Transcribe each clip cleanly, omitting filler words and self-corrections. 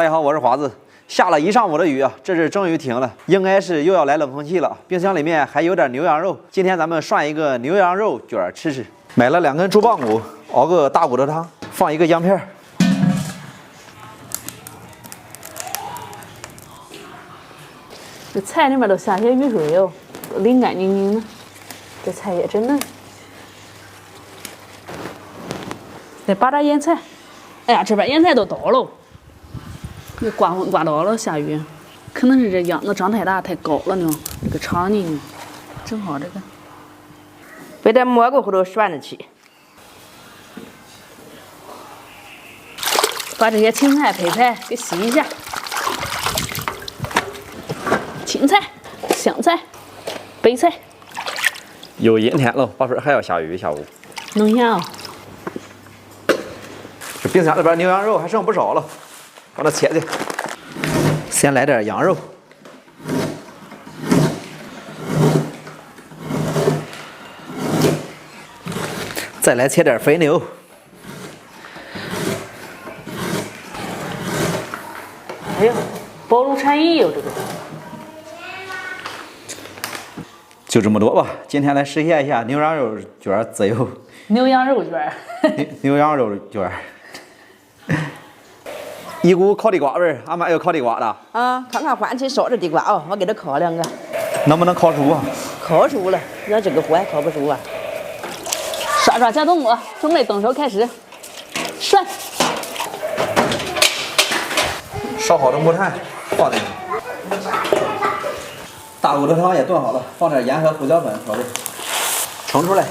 家好，我是华子。下了一上午的雨啊，这是终于停了，应该是又要来冷空气了。冰箱里面还有点牛羊肉，今天咱们涮一个牛羊肉卷吃吃。买了2根猪棒骨，熬个大骨头汤，放一个姜片。这菜里面都下些雨水哟，都淋干净净的。这菜也真嫩。再拔点腌菜。哎呀，这边腌菜都倒了。这刮风刮到了，下雨，可能是这秧子长太大太高了呢，这个场景呢，正好这个。别在蘑菇后头涮着去。把这些青菜、配菜给洗一下。青菜、香菜、白菜。有阴天了，把水还要下雨，下午。弄一下啊。这冰箱里边牛羊肉还剩不少了，把它切切。先来点羊肉。再来切点肥牛。哎呦，保乳产业哟，这个。就这么多吧，今天来实现一下牛羊肉卷自由。牛羊肉卷。牛羊肉卷。一股烤地瓜味儿，俺们还有烤地瓜的。啊，看看欢喜烧这地瓜哦，我给他烤2个。能不能烤熟啊？烤熟了，要这个火还烤不熟啊。刷刷小动作，准备动手开始涮。烧好的木炭放进去。大骨头汤也炖好了，放点盐和胡椒粉调味，盛出来。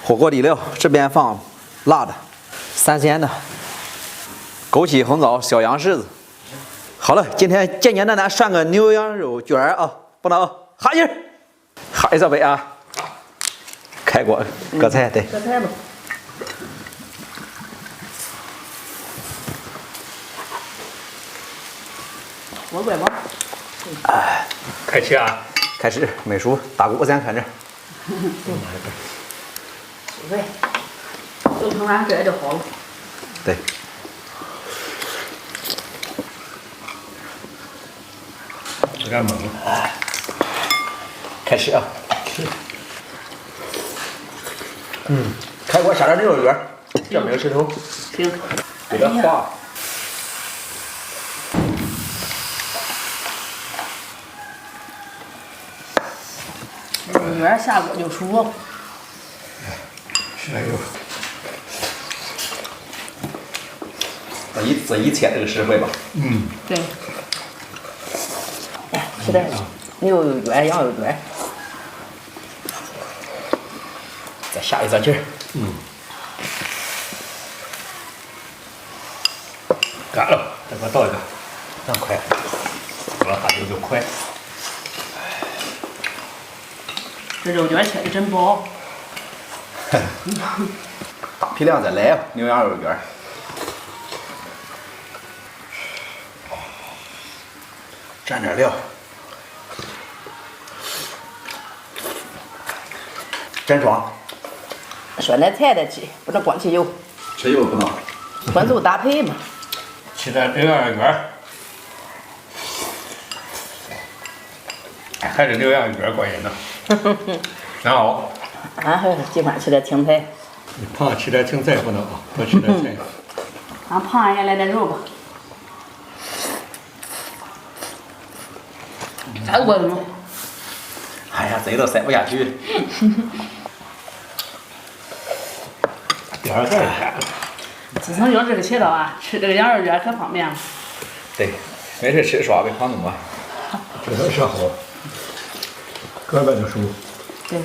火锅底料这边放辣的、3鲜的、枸杞、红枣、小羊柿子。好了，今天简简单单涮个牛羊肉卷啊，不能哈气儿，哈一小杯啊。开锅搁菜对。搁菜吧。我乖吧。开吃啊！开始，没熟，大骨先看着。对。都成完这就好了。对。有点猛。开始啊！开锅下点牛肉卷，这没有石头，行。有点滑。牛肉卷下锅就熟了。是那有。自己切这个实惠吧。对。吃点牛肉卷、羊肉卷。再下一小劲儿。干了，再给我倒一个，这样快。倒了它就快。这肉卷切的真薄。大批量再来啊，牛羊肉卷。蘸点料。真爽。涮点菜再吃，不能光吃油。吃油不能。荤素搭配嘛。吃点牛羊肉卷，还是牛羊肉卷过瘾呢。然后，俺还喜欢吃点青菜。胖吃点青菜不能啊，多吃点菜。俺胖也来点肉吧。咋过的吗？哎呀，贼都塞不下去。第2个干了。自从有这个切刀啊，吃这个羊肉卷可方便了。对，没事吃刷呗，放那么。这个是好，搁外头熟。对。